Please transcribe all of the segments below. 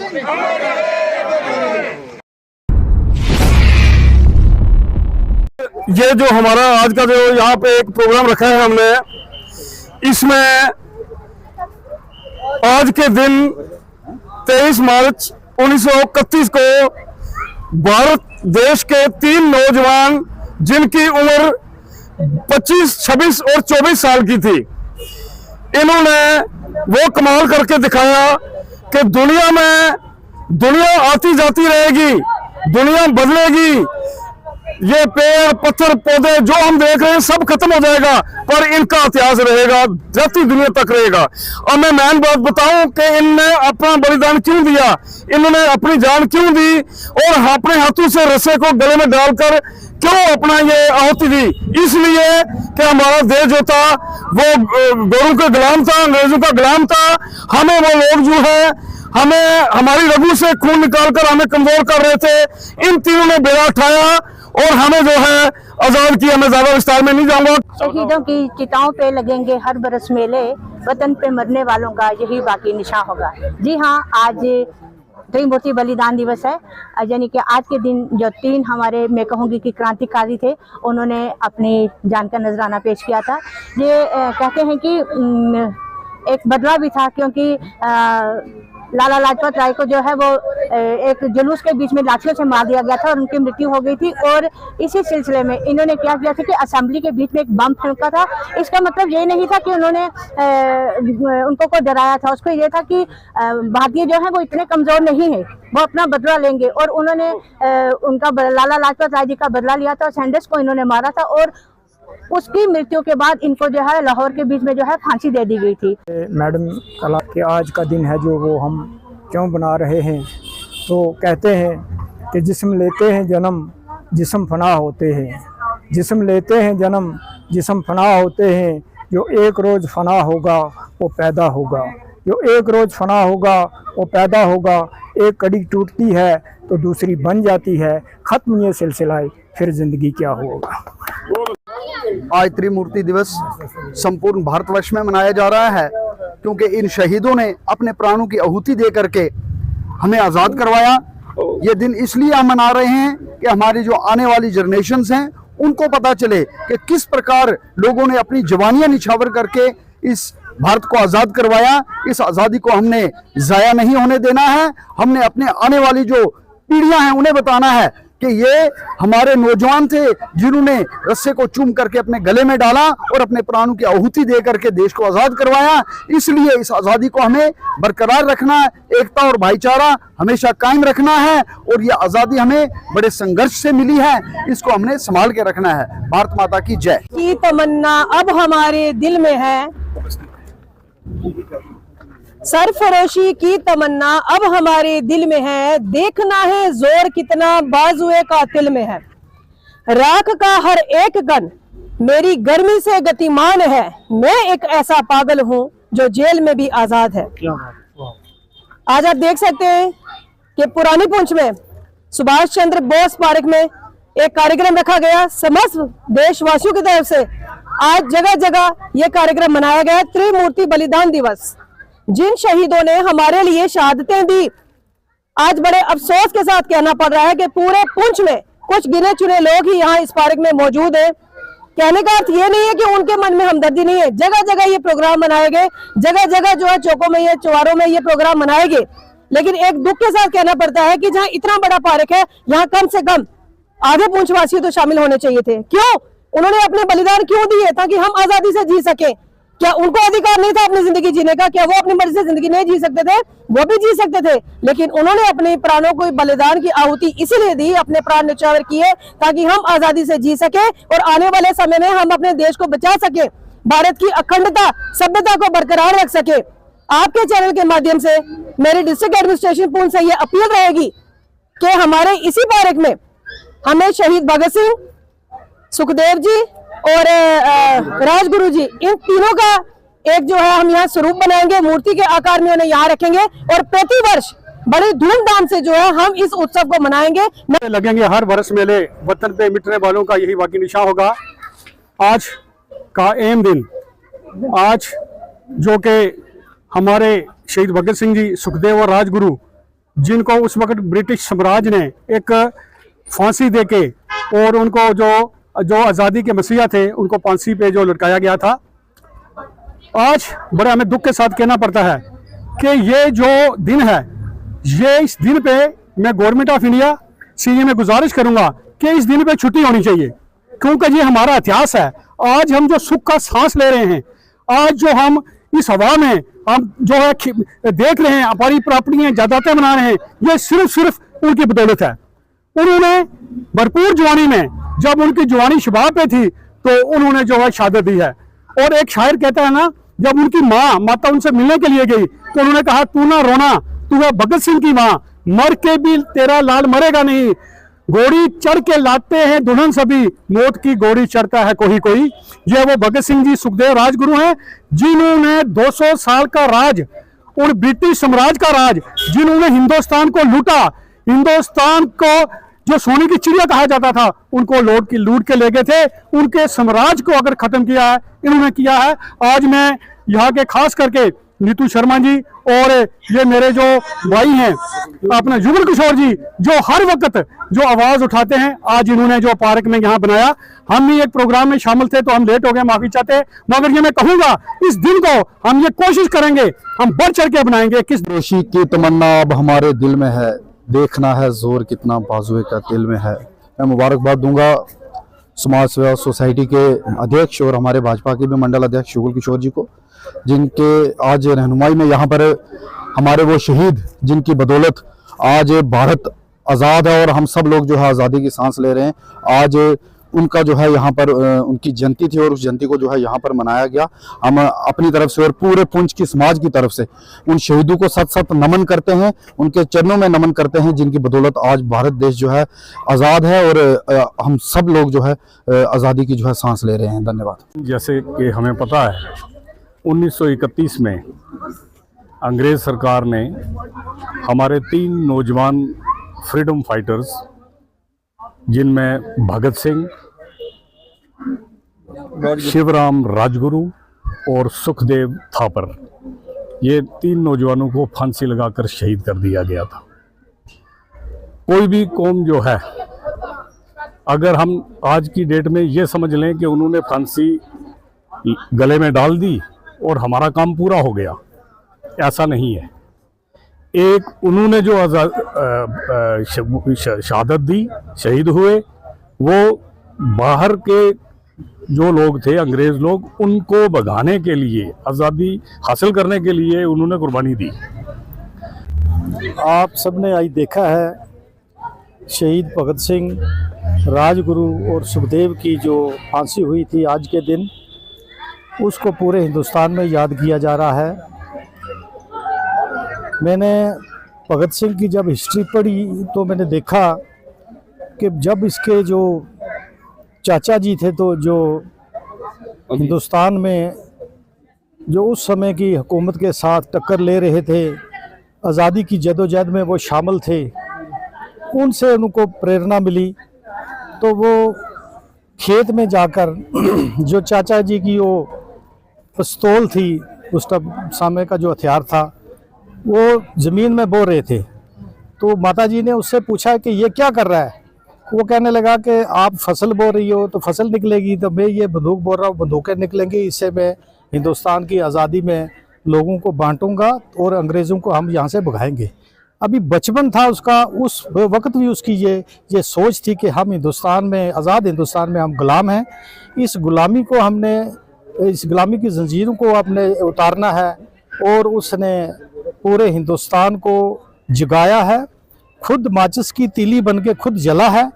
ये जो हमारा आज का जो यहाँ पे एक प्रोग्राम रखा है हमने, इसमें आज के दिन 23 मार्च 1931 को भारत देश के 3 नौजवान जिनकी उम्र 25, 26 और 24 साल की थी, इन्होंने वो कमाल करके दिखाया कि दुनिया आती जाती रहेगी, दुनिया बदलेगी, ये पेड़ पत्थर पौधे जो हम देख रहे हैं सब खत्म हो जाएगा, पर इनका इतिहास रहेगा, जाती दुनिया तक रहेगा। और मैं मेन बात बताऊं कि इनने अपना बलिदान क्यों दिया, इन्होंने अपनी जान क्यों दी और अपने हाथों से रस्से को गले में डालकर क्यों अपना ये आहुति दी। इसलिए कि हमारा देश जो था वो गोरों का गुलाम था, अंग्रेजों का गुलाम था। हमें वो लोग जो है हमें हमारी रगों से खून निकालकर हमें कमजोर कर रहे थे, इन तीनों ने बेड़ा उठाया और हमें जो है आजाद किया। मैं ज्यादा विस्तार में नहीं जाऊंगा। शहीदों की चिताओं पे लगेंगे हर बरस मेले, वतन पे मरने वालों का यही बाकी निशान होगा। जी हाँ, आज त्रिमूर्ति बलिदान दिवस है, यानी कि आज के दिन जो 3 हमारे, मैं कहूँगी कि क्रांतिकारी थे, उन्होंने अपनी जान का नजराना पेश किया था। ये कहते हैं कि एक बदला भी था, क्योंकि लाला लाजपत राय को जो है वो एक जुलूस के बीच में लाठियों से मार दिया गया था और उनकी मृत्यु हो गई थी। और इसी सिलसिले में इन्होंने क्या किया था कि असेंबली के बीच में एक बम फेंका था। इसका मतलब ये नहीं था कि उन्होंने उनको को डराया था, उसको ये था कि भारतीय जो है वो इतने कमजोर नहीं है, वो अपना बदला लेंगे। और उन्होंने उनका लाला लाजपत राय जी का बदला लिया था, सैंडर्स को इन्होंने मारा था और उसकी मृत्यु के बाद इनको जो है लाहौर के बीच में जो है फांसी दे दी गई थी। मैडम कला के आज का दिन है जो वो हम क्यों बना रहे हैं, तो कहते हैं कि जिस्म लेते हैं जन्म जिस्म फना होते हैं, जिस्म लेते हैं जन्म जिस्म फना होते हैं, जो एक रोज़ फना होगा वो पैदा होगा, जो एक रोज़ फना होगा वो पैदा होगा। एक कड़ी टूटती है तो दूसरी बन जाती है, ख़त्म ये सिलसिला फिर ज़िंदगी क्या होगा। आज त्रिमूर्ति दिवस संपूर्ण भारतवर्ष में मनाया जा रहा है, क्योंकि इन शहीदों ने अपने प्राणों की आहुति दे करके हमें आज़ाद करवाया। ये दिन इसलिए हम मना रहे हैं कि हमारी जो आने वाली जनरेशन्स हैं उनको पता चले कि किस प्रकार लोगों ने अपनी जवानियां निछावर करके इस भारत को आज़ाद करवाया। इस आज़ादी को हमने ज़ाया नहीं होने देना है। हमने अपने आने वाली जो पीढ़ियां हैं उन्हें बताना है कि ये हमारे नौजवान थे जिन्होंने रस्से को चूम करके अपने गले में डाला और अपने प्राणों की आहुति दे करके देश को आज़ाद करवाया। इसलिए इस आज़ादी को हमें बरकरार रखना है, एकता और भाईचारा हमेशा कायम रखना है। और ये आज़ादी हमें बड़े संघर्ष से मिली है, इसको हमने संभाल के रखना है। भारत माता की जय। की तमन्ना अब हमारे दिल में है, सरफरोशी की तमन्ना अब हमारे दिल में है, देखना है जोर कितना बाजुए कातिल में है। राख का हर एक कण मेरी गर्मी से गतिमान है, मैं एक ऐसा पागल हूँ जो जेल में भी आजाद है। आज आप देख सकते हैं कि पुरानी पुंछ में सुभाष चंद्र बोस पार्क में एक कार्यक्रम रखा गया समस्त देशवासियों की तरफ से। आज जगह जगह ये कार्यक्रम मनाया गया, त्रिमूर्ति बलिदान दिवस। जिन शहीदों ने हमारे लिए शहादतें दी, आज बड़े अफसोस के साथ कहना पड़ रहा है कि पूरे पुंछ में कुछ गिने चुने लोग ही यहाँ इस पार्क में मौजूद हैं। कहने का अर्थ ये नहीं है कि उनके मन में हमदर्दी नहीं है। जगह जगह ये प्रोग्राम मनाए गए, जगह जगह जो है चौकों में, ये चौबारों में ये प्रोग्राम मनाए गए। लेकिन एक दुख के साथ कहना पड़ता है कि जहाँ इतना बड़ा पार्क है, यहाँ कम से कम आधे पुंछवासी तो शामिल होने चाहिए थे। क्यों? उन्होंने अपने बलिदान क्यों दिए? ताकि हम आजादी से जी सके। क्या उनको अधिकार नहीं था अपनी जिंदगी जीने का? क्या वो अपनी मर्जी से जिंदगी नहीं जी सकते थे? वो भी जी सकते थे, लेकिन उन्होंने अपने प्राणों को बलिदान की आहुति इसीलिए दी, अपने प्राण न्यौछावर किए ताकि हम आजादी से जी सके और आने वाले समय में हम अपने देश को बचा सके, भारत की अखंडता सभ्यता को बरकरार रख सके। आपके चैनल के माध्यम से मेरी डिस्ट्रिक्ट एडमिनिस्ट्रेशन पुंछ से ये अपील रहेगी कि हमारे इसी पार्क में हमें शहीद भगत सिंह, सुखदेव जी और राजगुरु जी, इन तीनों का एक जो है हम यहाँ स्वरूप बनाएंगे, मूर्ति के आकार में उन्हें यहाँ रखेंगे और प्रति वर्ष बड़ी धूमधाम से जो है हम इस उत्सव को मनाएंगे। लगेंगे हर बरस मेले, वतन पे मिटने वालों का यही बाकी निशान होगा। आज का अहम दिन, आज जो कि हमारे शहीद भगत सिंह जी, सुखदेव और राजगुरु जिनको उस वक्त ब्रिटिश साम्राज्य ने एक फांसी देके और उनको जो आज़ादी के मसीहा थे उनको फांसी पे जो लटकाया गया था। आज बड़ा हमें दुख के साथ कहना पड़ता है कि ये जो दिन है, ये इस दिन पे मैं गवर्नमेंट ऑफ इंडिया से ये मैं गुजारिश करूंगा कि इस दिन पे छुट्टी होनी चाहिए, क्योंकि ये हमारा इतिहास है। आज हम जो सुख का सांस ले रहे हैं, आज जो हम इस हवा में हम जो है देख रहे हैं, हमारी प्रॉपर्टियां जायदादें बना रहे हैं, ये सिर्फ उनकी बदौलत है। उन्होंने भरपूर जवानी में, जब उनकी जवानी शबाब पे थी, तो उन्होंने जो है शहादत दी है। और एक शायर कहता है ना, जब उनकी माता उनसे मिलने के लिए गई तो उन्होंने कहा, तू ना रोना, तू है भगत सिंह की माँ, मर के भी तेरा लाल मरेगा नहीं। घोड़ी चढ़ के लाते हैं दुल्हन सभी, मौत की घोड़ी चढ़ता है कोई कोई। ये वो भगत सिंह जी सुखदेव राजगुरु हैं, जिन्होंने 200 साल का राज और ब्रिटिश साम्राज्य का राज, जिन्होंने हिंदुस्तान को लूटा, हिंदुस्तान को जो सोने की चिड़िया कहा जाता था, उनको लूट के ले गए थे। उनके साम्राज्य को अगर खत्म किया है, इन्होंने किया है। आज मैं यहाँ के खास करके नीतू शर्मा जी और ये मेरे जो भाई हैं अपना युगल किशोर जी, जो हर वक्त जो आवाज उठाते हैं, आज इन्होंने जो पार्क में यहाँ बनाया। हम भी एक प्रोग्राम में शामिल थे तो हम लेट हो गए, माफी चाहते हैं, मगर ये मैं कहूंगा इस दिन को हम ये कोशिश करेंगे, हम बढ़ चढ़ के बनाएंगे। किस फरोशी की तमन्ना अब हमारे दिल में है, देखना है जोर कितना बाजुए का दिल में है। मैं मुबारकबाद दूंगा समाज सेवा सोसाइटी के अध्यक्ष और हमारे भाजपा के भी मंडल अध्यक्ष युगल किशोर जी को, जिनके आज रहनुमाई में यहाँ पर हमारे वो शहीद, जिनकी बदौलत आज भारत आज़ाद है और हम सब लोग जो है आज़ादी की सांस ले रहे हैं। आज उनका जो है यहाँ पर उनकी जयंती थी और उस जयंती को जो है यहाँ पर मनाया गया। हम अपनी तरफ से और पूरे पुंछ की समाज की तरफ से उन शहीदों को सत सत नमन करते हैं, उनके चरणों में नमन करते हैं, जिनकी बदौलत आज भारत देश जो है आज़ाद है और हम सब लोग जो है आज़ादी की जो है सांस ले रहे हैं। धन्यवाद। जैसे कि हमें पता है 1931 में अंग्रेज सरकार ने हमारे 3 नौजवान फ्रीडम फाइटर्स, जिनमें भगत सिंह, शिवराम राजगुरु और सुखदेव थापर, ये 3 नौजवानों को फांसी लगाकर शहीद कर दिया गया था। कोई भी कौम जो है, अगर हम आज की डेट में ये समझ लें कि उन्होंने फांसी गले में डाल दी और हमारा काम पूरा हो गया, ऐसा नहीं है। एक उन्होंने जो शहादत दी, शहीद हुए, वो बाहर के जो लोग थे, अंग्रेज लोग, उनको भगाने के लिए, आज़ादी हासिल करने के लिए उन्होंने कुर्बानी दी। आप सबने आज देखा है शहीद भगत सिंह, राजगुरु और सुखदेव की जो फांसी हुई थी आज के दिन, उसको पूरे हिंदुस्तान में याद किया जा रहा है। मैंने भगत सिंह की जब हिस्ट्री पढ़ी तो मैंने देखा कि जब इसके जो चाचा जी थे, तो जो हिंदुस्तान में जो उस समय की हुकूमत के साथ टक्कर ले रहे थे, आज़ादी की जदोजहद में वो शामिल थे, उनसे उनको प्रेरणा मिली। तो वो खेत में जाकर जो चाचा जी की वो पिस्तौल थी, उस समय का जो हथियार था, वो ज़मीन में बो रहे थे। तो माताजी ने उससे पूछा कि ये क्या कर रहा है। वो कहने लगा कि आप फसल बो रही हो तो फसल निकलेगी, तो मैं ये बंदूक बो रहा हूँ, बंदूकें निकलेंगी, इससे मैं हिंदुस्तान की आज़ादी में लोगों को बांटूंगा और अंग्रेज़ों को हम यहाँ से भगाएंगे। अभी बचपन था उसका, उस वक्त भी उसकी ये सोच थी कि हम हिंदुस्तान में, आज़ाद हिंदुस्तान में हम गुलाम हैं, इस गुलामी को हमने, इस गुलामी की जंजीरों को अपने उतारना है। और उसने पूरे हिंदुस्तान को जगाया है, खुद माचिस की तीली बन के खुद जला है।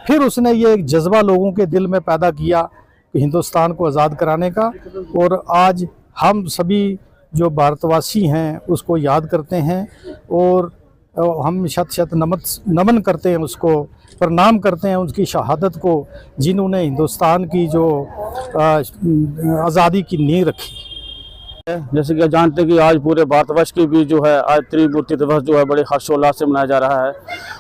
फिर उसने ये एक जज्बा लोगों के दिल में पैदा किया कि हिंदुस्तान को आज़ाद कराने का। और आज हम सभी जो भारतवासी हैं उसको याद करते हैं और हम शत शत नमन करते हैं, उसको प्रणाम करते हैं उसकी शहादत को, जिन्होंने हिंदुस्तान की जो आज़ादी की नींव रखी। जैसे कि जानते हैं कि आज पूरे भारतवर्ष के बीच जो है आज त्रिमूर्ति दिवस जो है बड़े हर्षोल्लास से मनाया जा रहा है।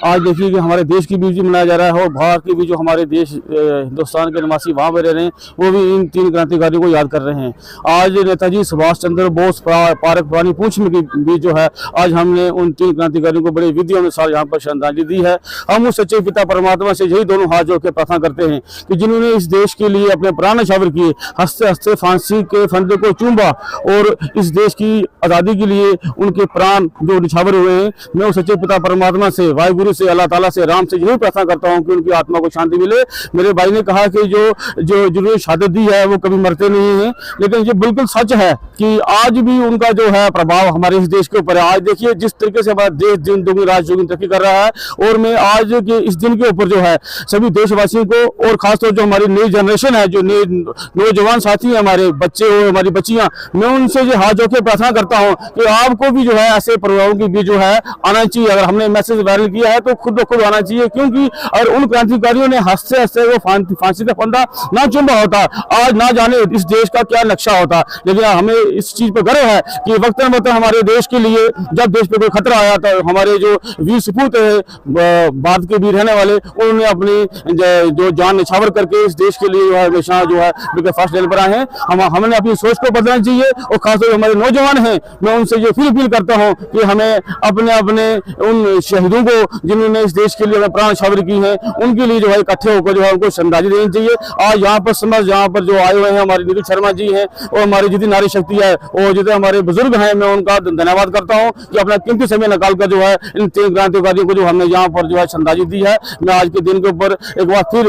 आज देखिए कि हमारे देश के बीच भी मनाया जा रहा है और बाहर के भी जो हमारे देश हिंदुस्तान के निवासी वहाँ पे रह रहे हैं वो भी इन 3 क्रांतिकारियों को याद कर रहे हैं। आज नेताजी सुभाष चंद्र बोस पारक पानी पूछ में के बीच जो है आज हमने उन 3 क्रांतिकारियों को बड़े विधि अनुसार यहाँ पर श्रद्धांजलि दी है। हम उस सच्चे पिता परमात्मा से यही दोनों हाथ जोड़ के प्रार्थना करते हैं कि जिन्होंने इस देश के लिए अपने प्राण न्यौछावर किए, हंसते हंसते फांसी के फंदे को चूमा और इस देश की आज़ादी के लिए उनके प्राण जो निछावर हुए हैं, मैं उस सच्चे पिता परमात्मा से, वाहिगुरु से, अल्लाह ताला से, राम से यही प्रार्थना करता हूं कि उनकी आत्मा को शांति मिले। मेरे भाई ने कहा कि जो जिन्होंने शहादत दी है वो कभी मरते नहीं हैं, लेकिन ये बिल्कुल सच है कि आज भी उनका जो है प्रभाव हमारे इस देश के ऊपर है। आज देखिए जिस तरीके से हमारा देश दिन दुगनी रात चौगुनी तरक्की कर रहा है और मैं आज के इस दिन के ऊपर जो है सभी देशवासियों को और खासतौर जो हमारी नई जनरेशन है, जो नौजवान साथी हैं, हमारे बच्चे और हमारी बच्चियां, मैं उनसे जो हाथ जोड़ के प्रार्थना करता हूं कि आपको भी जो है ऐसे परिवारों के बीच जो है आना चाहिए। अगर हमने मैसेज वायरल किया है तो खुद ब खुद आना चाहिए, क्योंकि अगर उन क्रांतिकारियों ने हंसते हंसते वो फांसी का फंदा ना चुमा होता, आज ना जाने इस देश का क्या नक्शा होता। लेकिन हमें इस चीज पर गर्व है कि वक्तन वक्तन हमारे देश के लिए जब देश पे कोई खतरा आया था, हमारे जो वीर सपूत है भारत के भी रहने वाले, उन्होंने अपनी जो जान निछावर करके इस देश के लिए जो है हमेशा जो है फर्स्ट लेवल पर आए हैं। हमने अपनी सोच को बदलना चाहिए और खासतौर हमारे नौजवान हैं, मैं उनसे ये फील करता हूं कि हमें अपने उन शहीदों को जिन्होंने इस देश के लिए प्राण न्यौछावर की है, उनके लिए जो है इकट्ठे होकर जो है उनको श्रद्धांजलि देनी चाहिए। आज यहाँ पर समझ यहाँ पर जो आए हुए हैं हमारी नीतू शर्मा जी हैं और हमारी जितनी नारी शक्ति है और जितने हमारे बुजुर्ग हैं, मैं उनका धन्यवाद करता हूँ कि अपना कीमती समय निकाल कर जो है इन 3 क्रांतिकारियों को जो हमने यहाँ पर जो है श्रद्धांजलि दी है। मैं आज के दिन के ऊपर एक बार फिर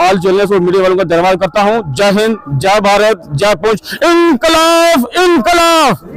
ऑल चैनल्स और मीडिया वालों का धन्यवाद करता हूँ। जय हिंद, जय भारत, जय पूंछ, इनकलाब इनकलाब।